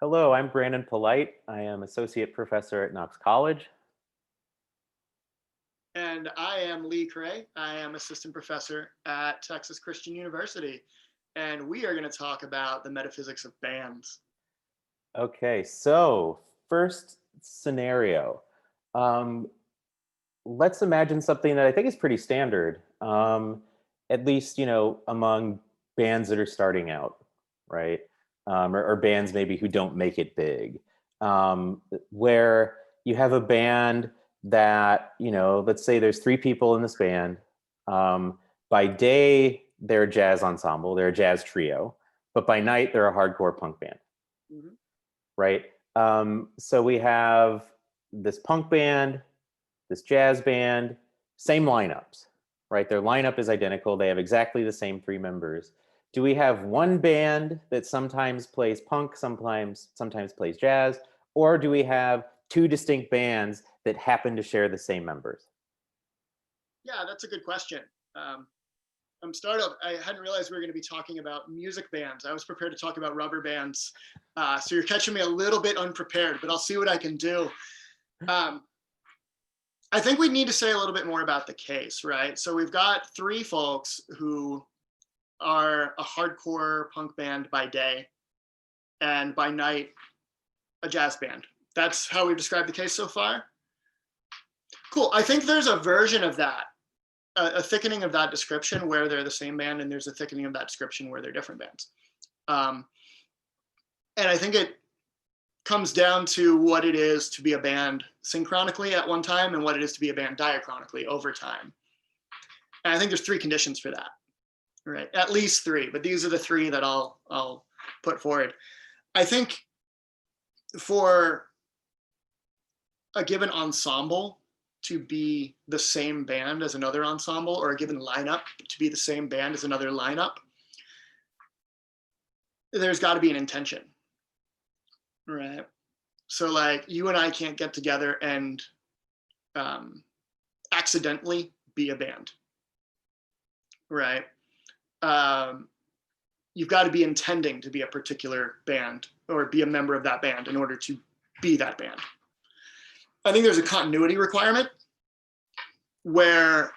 Hello, I'm Brandon Polite. I am Associate Professor at Knox College. And I am Ley Cray. I am Assistant Professor at Texas Christian University. And we are going to talk about the metaphysics of bands. Okay, so first scenario. Let's imagine something that I think is pretty standard, at least, among bands that are starting out, right? Or bands maybe who don't make it big, where you have a band that, let's say there's three people in this band. By day, they're a jazz ensemble, they're a jazz trio, but by night, they're a hardcore punk band, Mhm. right? So we have this punk band, this jazz band, same lineups, right? Their lineup is identical. They have exactly the same three members. Do we have one band that sometimes plays punk, sometimes plays jazz, or do we have two distinct bands that happen to share the same members? Yeah, that's a good question. I'm startled. I hadn't realized we were going to be talking about music bands. I was prepared to talk about rubber bands. So you're catching me a little bit unprepared, but I'll see what I can do. I think we need to say a little bit more about the case, right? So we've got three folks who are a hardcore punk band by day, and by night, a jazz band. That's how we've described the case so far. Cool. I think there's a version of that, a thickening of that description where they're the same band, and there's a thickening of that description where they're different bands. And I think it comes down to what it is to be a band synchronically at one time and what it is to be a band diachronically over time. And I think there's three conditions for that, right? At least three, but these are the three that I'll put forward. I think for a given ensemble to be the same band as another ensemble, or a given lineup to be the same band as another lineup, there's got to be an intention, right? So like you and I can't get together and accidentally be a band, right? You've got to be intending to be a particular band or be a member of that band in order to be that band. I think there's a continuity requirement where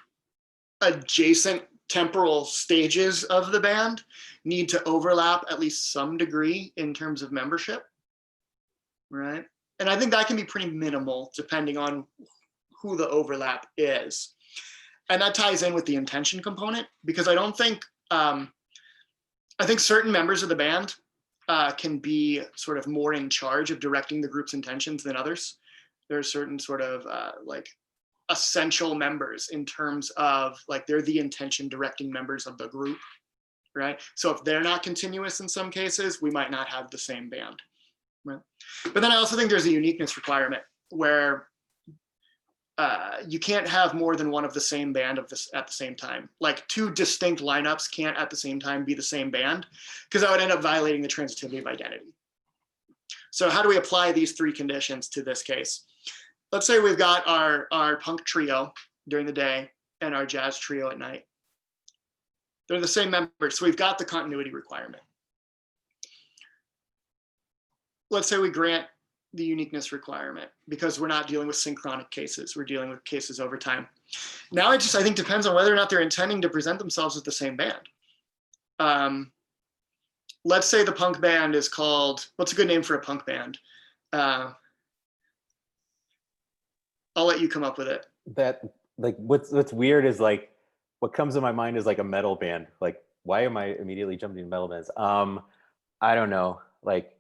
adjacent temporal stages of the band need to overlap at least some degree in terms of membership, right? And I think that can be pretty minimal depending on who the overlap is. And that ties in with the intention component, because I don't think, I think certain members of the band can be sort of more in charge of directing the group's intentions than others. There are certain sort of like essential members in terms of like they're the intention directing members of the group, right? So if they're not continuous in some cases, we might not have the same band, right? But then I also think there's a uniqueness requirement where you can't have more than one of the same band at the same time. Like two distinct lineups can't at the same time be the same band, because that would end up violating the transitivity of identity. So how do we apply these three conditions to this case? Let's say we've got our punk trio during the day and our jazz trio at night. They're the same members, so we've got the continuity requirement. Let's say we grant the uniqueness requirement because we're not dealing with synchronic cases, we're dealing with cases over time. Now it just, I think, depends on whether or not they're intending to present themselves as the same band. Let's say the punk band is called, what's a good name for a punk band? I'll let you come up with it. That, like, what's weird is like, what comes to my mind is like a metal band. Like, why am I immediately jumping to metal bands? I don't know. Like,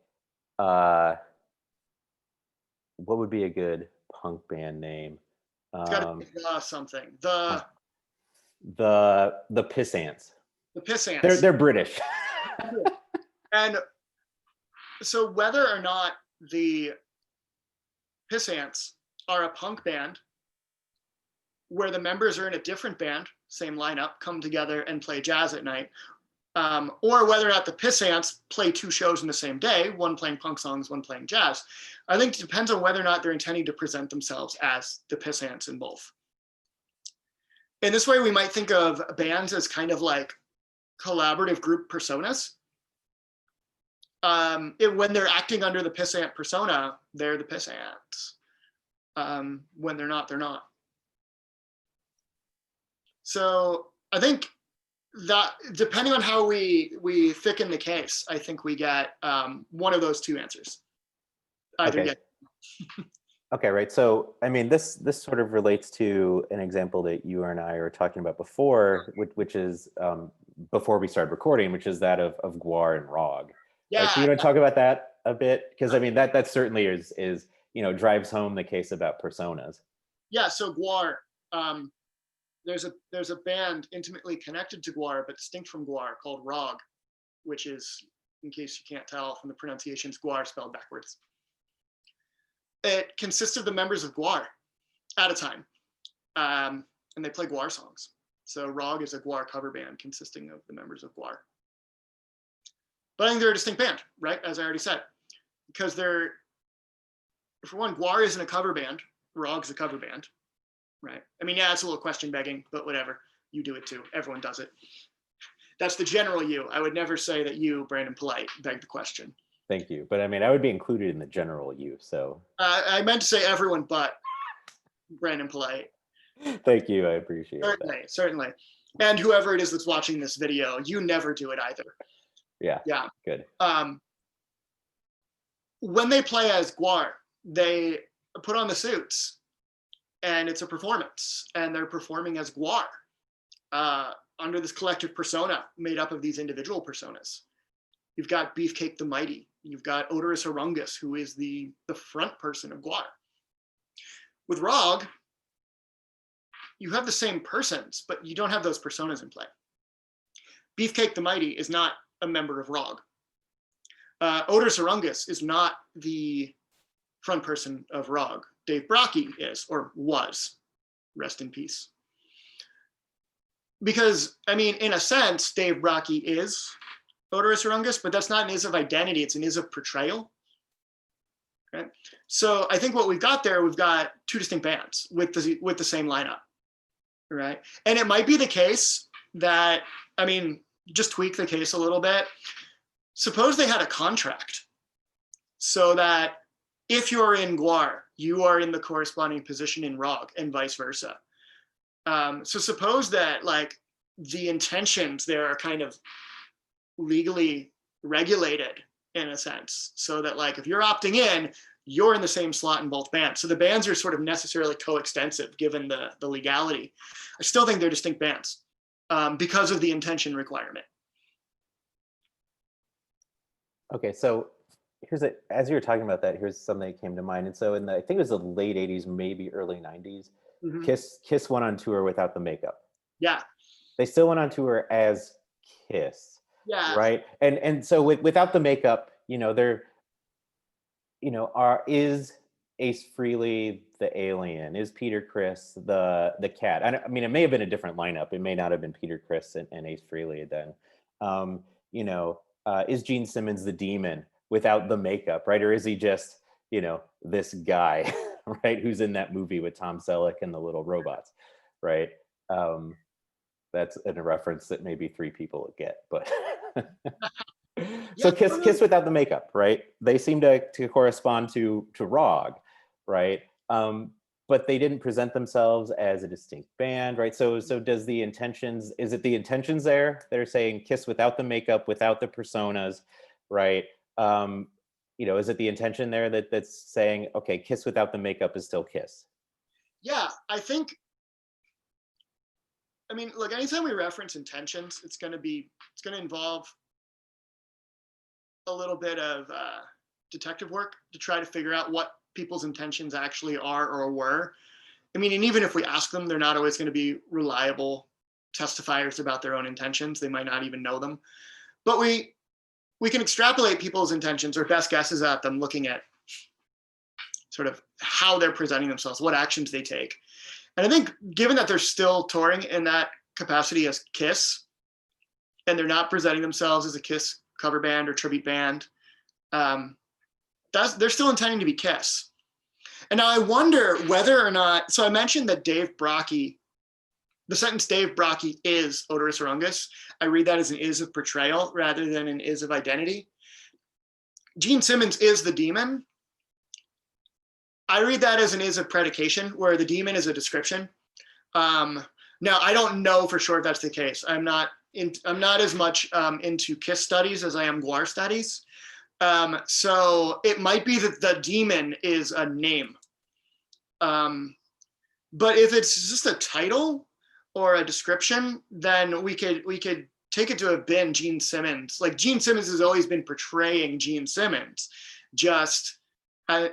what would be a good punk band name? It's got to be something. The Piss Ants. The Piss Ants. They're British. And so whether or not the Piss Ants are a punk band where the members are in a different band, same lineup, come together and play jazz at night, or whether or not the Piss Ants play two shows in the same day, one playing punk songs, one playing jazz, I think it depends on whether or not they're intending to present themselves as the Piss Ants in both. In this way, we might think of bands as kind of like collaborative group personas. when they're acting under the pissant persona, they're the pissants. When they're not, they're not. So I think that depending on how we thicken the case, I think we get one of those two answers. Either Okay. Okay, right. So, I mean, this sort of relates to an example that you and I were talking about before, which is before we started recording, which is that of GWAR and RAWG. Yeah. Right? So you want to talk about that a bit? Because I mean, that certainly is drives home the case about personas. Yeah. So GWAR, there's a band intimately connected to GWAR but distinct from GWAR called RAWG, which is, in case you can't tell from the pronunciations, GWAR spelled backwards. It consists of the members of GWAR at a time, and they play GWAR songs. So RAWG is a GWAR cover band consisting of the members of GWAR. But I think they're a distinct band, right? As I already said, because they're, for one, GWAR isn't a cover band, RAWG's a cover band, right? I mean, yeah, it's a little question begging, but whatever. You do it too. Everyone does it. That's the general you. I would never say that you, Brandon Polite, beg the question. Thank you. But I mean, I would be included in the general you, so. I meant to say everyone but Brandon Polite. Thank you, I appreciate that. Certainly. And whoever it is that's watching this video, you never do it either. Yeah, yeah. Good. When they play as GWAR, they put on the suits and it's a performance and they're performing as GWAR under this collective persona made up of these individual personas. You've got Beefcake the Mighty. You've got Odorous Orungus, who is the front person of GWAR. With RAWG, you have the same persons, but you don't have those personas in play. Beefcake the Mighty is not a member of RAWG. Odorous Orungus is not the front person of RAWG. Dave Brockie is, or was. Rest in peace. Because, I mean, in a sense, Dave Brockie is Odorous Orungus, but that's not an is of identity, it's an is of portrayal. Okay? So I think what we've got there, we've got two distinct bands with the same lineup, right? And it might be the case that, I mean, just tweak the case a little bit. Suppose they had a contract so that if you're in GWAR, you are in the corresponding position in RAWG and vice versa. So suppose that like the intentions there are kind of legally regulated in a sense, so that like if you're opting in, you're in the same slot in both bands. So the bands are sort of necessarily coextensive given the legality. I still think they're distinct bands because of the intention requirement. Okay, so as you were talking about that, here's something that came to mind. And so in I think it was the late 80s, maybe early 90s, mm-hmm. Kiss went on tour without the makeup. Yeah. They still went on tour as Kiss. Yeah. Right. And so without the makeup, is Ace Frehley the alien? Is Peter Criss the cat? I mean, it may have been a different lineup. It may not have been Peter Criss and Ace Frehley then. Is Gene Simmons the demon without the makeup, right? Or is he just, this guy, right, who's in that movie with Tom Selleck and the little robots, right? That's a reference that maybe 3 people get, but so Kiss without the makeup, right? They seem to correspond to RAWG, right? But they didn't present themselves as a distinct band, right? So does the intentions, is it the intentions there? They're saying Kiss without the makeup, without the personas, right? Is it the intention there that's saying, okay, Kiss without the makeup is still Kiss? Yeah, I think, I mean, look, anytime we reference intentions, it's going to involve a little bit of detective work to try to figure out what people's intentions actually are or were. I mean, and even if we ask them, they're not always going to be reliable testifiers about their own intentions. They might not even know them. But we can extrapolate people's intentions or best guesses at them looking at sort of how they're presenting themselves, what actions they take. And I think given that they're still touring in that capacity as Kiss, and they're not presenting themselves as a Kiss cover band or tribute band, they're still intending to be Kiss. And now I wonder whether or not, so I mentioned that Dave Brockie, the sentence Dave Brockie is Odorous Orungus, I read that as an is of portrayal rather than an is of identity. Gene Simmons is the demon. I read that as an is a predication, where the demon is a description. Now, I don't know for sure if that's the case. I'm not as much into KISS studies as I am GWAR studies. So it might be that the demon is a name. But if it's just a title or a description, then we could take it to have been Gene Simmons. Like, Gene Simmons has always been portraying Gene Simmons, just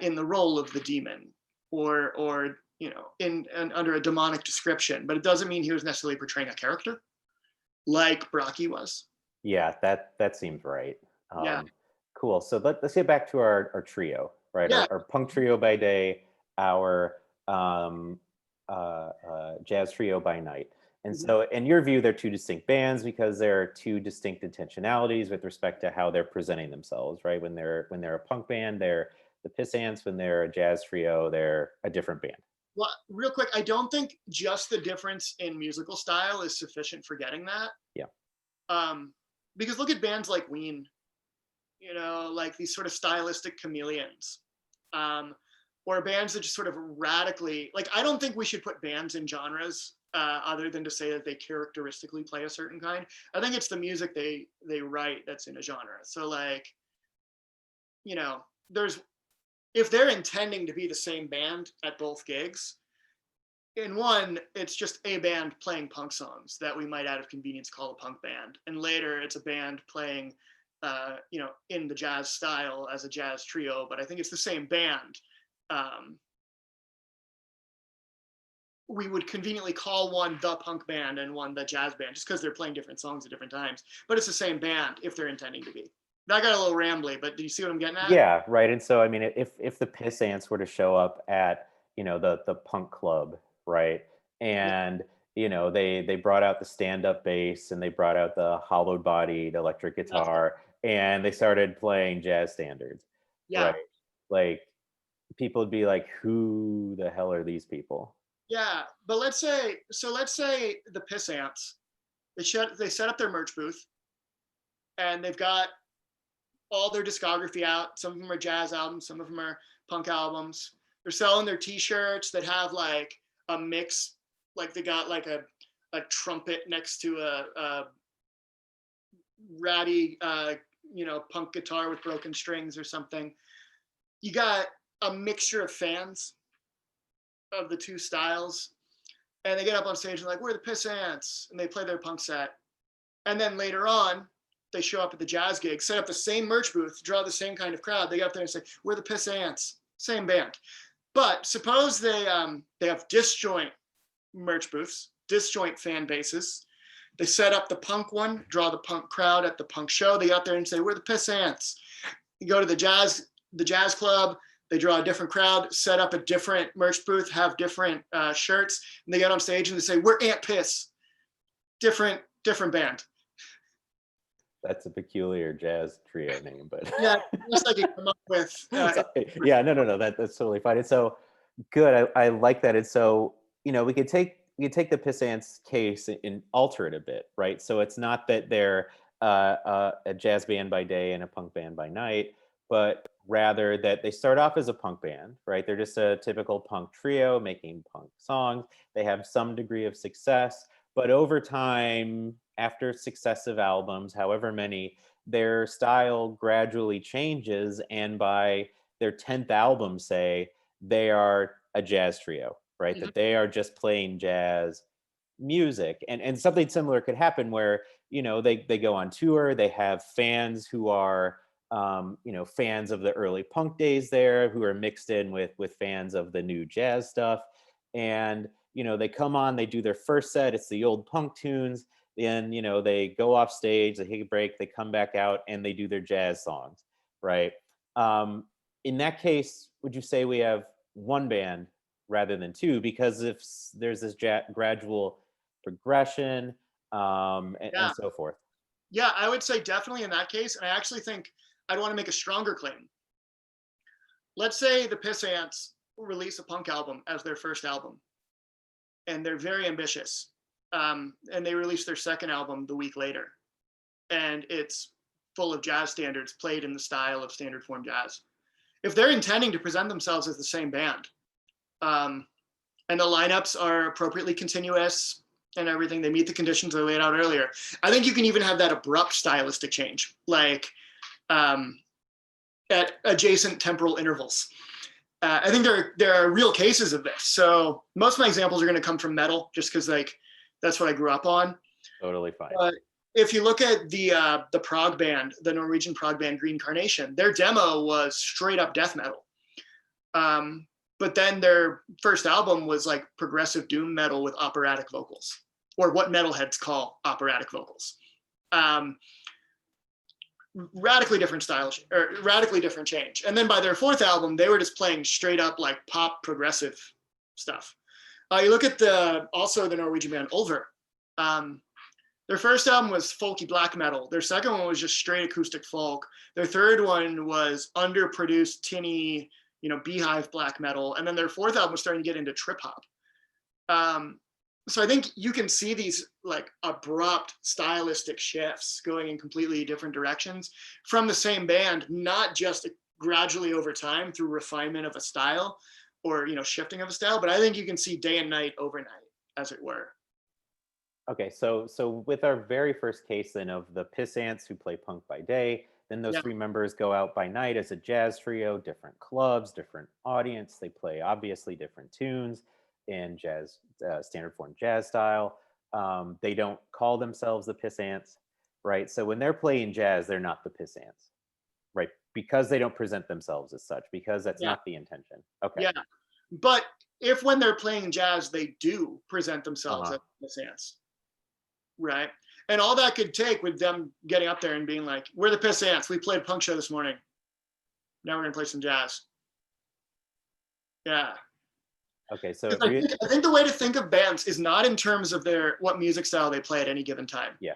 in the role of the demon, or you know, in under a demonic description. But it doesn't mean he was necessarily portraying a character like Brocky was. Yeah, that seems right. Yeah. Cool. So let's get back to our trio, right? Yeah. Our punk trio by day, our jazz trio by night. And Mhm. so, in your view, they're two distinct bands because there are two distinct intentionalities with respect to how they're presenting themselves, right? When they're a punk band, they're the Piss Ants. When they're a jazz trio, they're a different band. Well, real quick, I don't think just the difference in musical style is sufficient for getting that. Yeah. Because look at bands like Ween, you know, like these sort of stylistic chameleons, or bands that just sort of radically, like, I don't think we should put bands in genres other than to say that they characteristically play a certain kind. I think it's the music they write that's in a genre. So, like, you know, if they're intending to be the same band at both gigs, in one, it's just a band playing punk songs that we might out of convenience call a punk band. And later it's a band playing, you know, in the jazz style as a jazz trio, but I think it's the same band. We would conveniently call one the punk band and one the jazz band, just because they're playing different songs at different times. But it's the same band if they're intending to be. That got a little rambly, but do you see what I'm getting at? Yeah, right. And so, I mean, if the Piss Ants were to show up at, you know, the punk club, right, and you know they brought out the stand-up bass and they brought out the hollowed-bodied electric guitar and they started playing jazz standards, Yeah. right? Like, people would be like, who the hell are these people? Yeah. But let's say the Piss Ants, they set up their merch booth and they've got all their discography out. Some of them are jazz albums, some of them are punk albums. They're selling their t-shirts that have like a mix, like they got like a trumpet next to a ratty you know, punk guitar with broken strings or something. You got a mixture of fans of the two styles, and they get up on stage and like, we're the Piss Ants, and they play their punk set. And then later on, they show up at the jazz gig, set up the same merch booth, draw the same kind of crowd. They get up there and say, we're the Piss Ants, same band. But suppose they have disjoint merch booths, disjoint fan bases. They set up the punk one, draw the punk crowd at the punk show. They get up there and say, we're the Piss Ants. You go to the jazz club, they draw a different crowd, set up a different merch booth, have different shirts, and they get on stage and they say, we're Ant Piss. Different band. That's a peculiar jazz trio name, but Yeah, just like you come up with. Yeah, no, that's totally fine. It's so good. I like that. It's so, you know, we could take the Piss Ants case and alter it a bit, right? So it's not that they're a jazz band by day and a punk band by night, but rather that they start off as a punk band, right? They're just a typical punk trio making punk songs. They have some degree of success, but over time, after successive albums, however many, their style gradually changes. And by their 10th album, say, they are a jazz trio, right? Mhm. That they are just playing jazz music. And something similar could happen where, you know, they go on tour, they have fans who are, you know, fans of the early punk days there, who are mixed in with fans of the new jazz stuff. And, you know, they come on, they do their first set, it's the old punk tunes. Then, you know, they go off stage, they take a break, they come back out and they do their jazz songs, right? In that case, would you say we have one band rather than two? Because if there's this gradual progression, Yeah, and so forth. yeah, I would say definitely in that case. And I actually think I'd want to make a stronger claim. Let's say the Piss Ants release a punk album as their first album, and they're very ambitious. And they release their second album the week later, and it's full of jazz standards played in the style of standard form jazz. If they're intending to present themselves as the same band, and the lineups are appropriately continuous and everything, they meet the conditions I laid out earlier, I think you can even have that abrupt stylistic change, like at adjacent temporal intervals. I think there are real cases of this. So most of my examples are going to come from metal, just because like that's what I grew up on. Totally fine. But if you look at the prog band, the Norwegian prog band Green Carnation, their demo was straight up death metal. But then their first album was like progressive doom metal with operatic vocals, or what metalheads call operatic vocals. Radically different style, or radically different change. And then by their fourth album, they were just playing straight up like pop progressive stuff. You look at also the Norwegian band Ulver. Their first album was folky black metal. Their second one was just straight acoustic folk. Their third one was underproduced, tinny, beehive black metal. And then their fourth album was starting to get into trip hop. So I think you can see these like abrupt stylistic shifts going in completely different directions from the same band, not just gradually over time through refinement of a style or, shifting of a style, but I think you can see day and night overnight, as it were. Okay, so with our very first case then of the Piss Ants who play punk by day, then those three members go out by night as a jazz trio, different clubs, different audience. They play obviously different tunes in jazz, standard form jazz style. They don't call themselves the Piss Ants, right? So when they're playing jazz, they're not the Piss Ants, right? Because they don't present themselves as such, because that's not the intention. Okay. Yeah, but if when they're playing jazz, they do present themselves as Piss Ants, right? And all that could take with them getting up there and being like, we're the Piss Ants. We played a punk show this morning. Now we're going to play some jazz. Yeah. Okay, so I think the way to think of bands is not in terms of what music style they play at any given time. Yeah.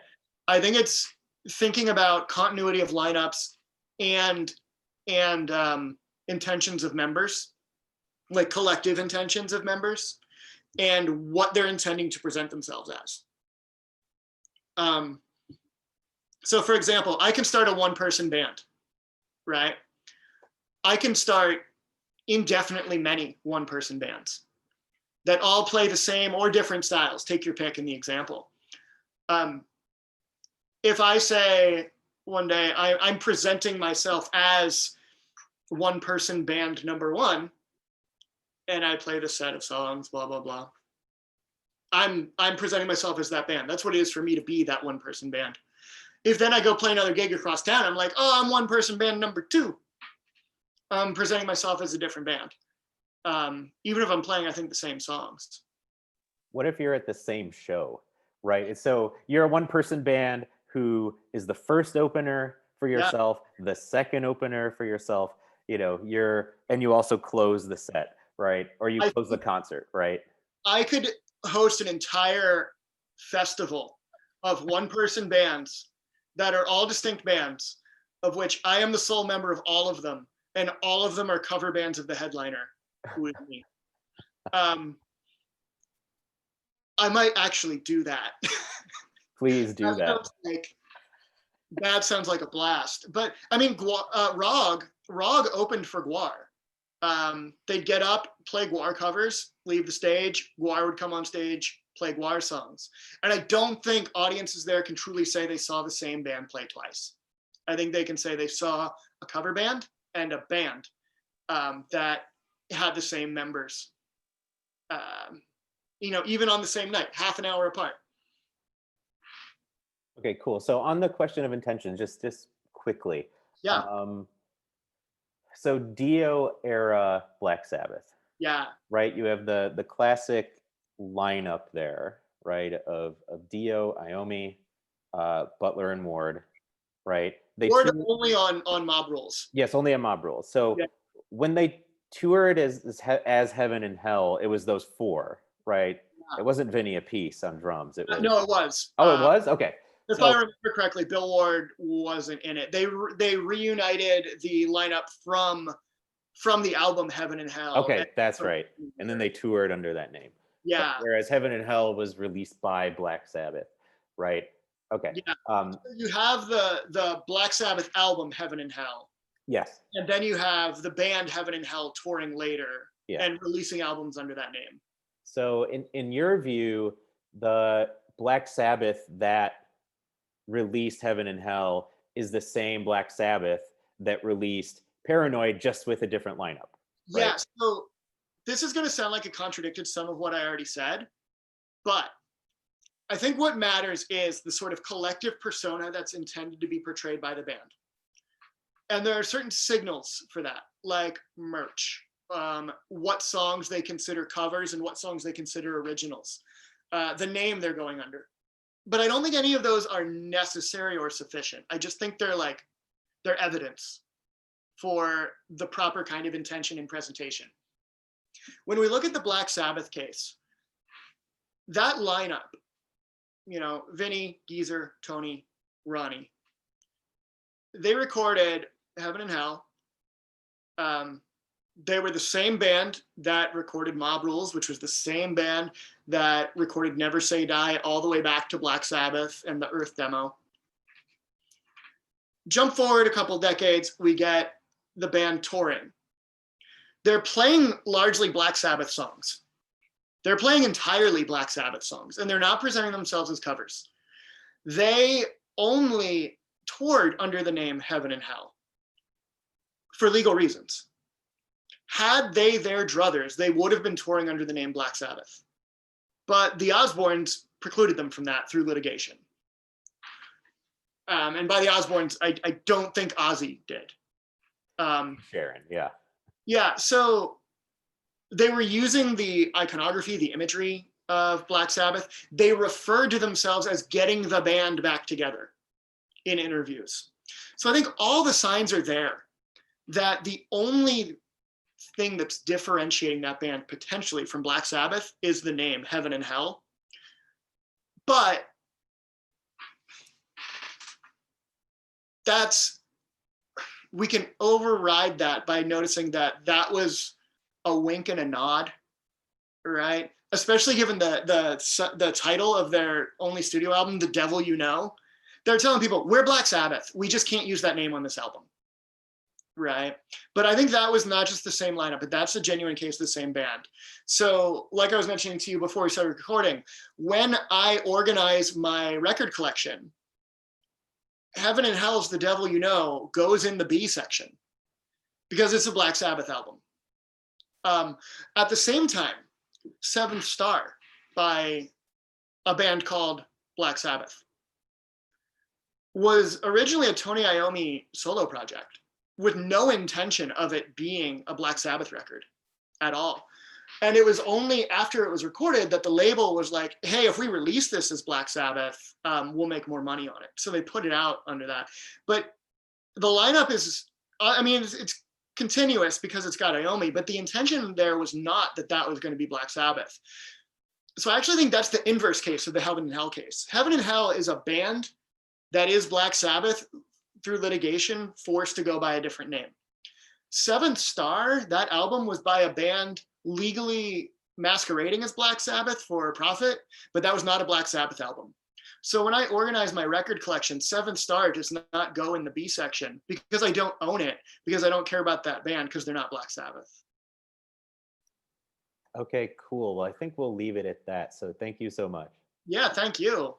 I think it's thinking about continuity of lineups and intentions of members, like collective intentions of members, and what they're intending to present themselves as. So for example, I can start a one-person band, right? I can start indefinitely many one-person bands that all play the same or different styles. Take your pick in the example. If I say one day I'm presenting myself as one-person band number one, and I play the set of songs, blah, blah, blah, I'm presenting myself as that band. That's what it is for me to be that one-person band. If then I go play another gig across town, I'm like, oh, I'm one-person band number two. I'm presenting myself as a different band. Even if I'm playing, I think, the same songs. What if you're at the same show, right? So you're a one-person band who is the first opener for yourself, the second opener for yourself, and you also close the set, right? Or you close the concert, right? I could host an entire festival of one-person bands that are all distinct bands, of which I am the sole member of all of them, and all of them are cover bands of the headliner, who is me. I might actually do that. Please do that. That sounds like a blast. But I mean, RAWG opened for GWAR. They'd get up, play GWAR covers, leave the stage. GWAR would come on stage, play GWAR songs. And I don't think audiences there can truly say they saw the same band play twice. I think they can say they saw a cover band and a band that had the same members, even on the same night, half an hour apart. Okay, cool. So on the question of intention, just quickly. Yeah. So Dio era Black Sabbath. Yeah. Right. You have the classic lineup there, right? Of Dio, Iommi, Butler, and Ward. Right. Ward only on Mob Rules. Yes, only on Mob Rules. So when they toured as Heaven and Hell, it was those four, right? Yeah. It wasn't Vinny Appice on drums. It was. No, it was. Oh, it was? Okay. If I remember correctly, Bill Ward wasn't in it. They reunited the lineup from the album Heaven and Hell. Okay, that's right. And then they toured under that name. Yeah. Whereas Heaven and Hell was released by Black Sabbath, right? Okay. Yeah. Um, You have the Black Sabbath album Heaven and Hell, yes. and then you have the band Heaven and Hell touring later Yeah. and releasing albums under that name. So in your view, the Black Sabbath that released Heaven and Hell is the same Black Sabbath that released Paranoid, just with a different lineup, right? Yeah, so this is going to sound like it contradicted some of what I already said, but I think what matters is the sort of collective persona that's intended to be portrayed by the band. And there are certain signals for that, like merch, what songs they consider covers and what songs they consider originals, the name they're going under. But I don't think any of those are necessary or sufficient. I just think they're evidence for the proper kind of intention and presentation. When we look at the Black Sabbath case, that lineup, Vinny, Geezer, Tony, Ronnie, they recorded Heaven and Hell. They were the same band that recorded Mob Rules, which was the same band that recorded Never Say Die all the way back to Black Sabbath and the Earth demo. Jump forward a couple decades, we get the band touring. They're playing largely Black Sabbath songs. They're playing entirely Black Sabbath songs, and they're not presenting themselves as covers. They only toured under the name Heaven and Hell for legal reasons. Had they their druthers, they would have been touring under the name Black Sabbath. But the Osbournes precluded them from that through litigation. And by the Osbournes, I don't think Ozzy did. Sharon, yeah. Yeah, so they were using the iconography, the imagery of Black Sabbath. They referred to themselves as getting the band back together in interviews. So I think all the signs are there that the only thing that's differentiating that band potentially from Black Sabbath is the name Heaven and Hell. But we can override that by noticing that that was a wink and a nod, right? Especially given the title of their only studio album, The Devil You Know. They're telling people, we're Black Sabbath. We just can't use that name on this album, right? But I think that was not just the same lineup, but that's a genuine case of the same band. So like I was mentioning to you before we started recording, when I organize my record collection, Heaven and Hell's The Devil You Know goes in the B section because it's a Black Sabbath album. At the same time, Seventh Star by a band called Black Sabbath was originally a Tony Iommi solo project with no intention of it being a Black Sabbath record at all. And it was only after it was recorded that the label was like, hey, if we release this as Black Sabbath, we'll make more money on it. So they put it out under that. But the lineup is, it's continuous because it's got Iommi, but the intention there was not that was going to be Black Sabbath. So I actually think that's the inverse case of the Heaven and Hell case. Heaven and Hell is a band that is Black Sabbath through litigation, forced to go by a different name. Seventh Star, that album was by a band legally masquerading as Black Sabbath for a profit, but that was not a Black Sabbath album. So when I organize my record collection, Seventh Star does not go in the B section because I don't own it, because I don't care about that band because they're not Black Sabbath. Okay, cool. Well, I think we'll leave it at that. So thank you so much. Yeah, thank you.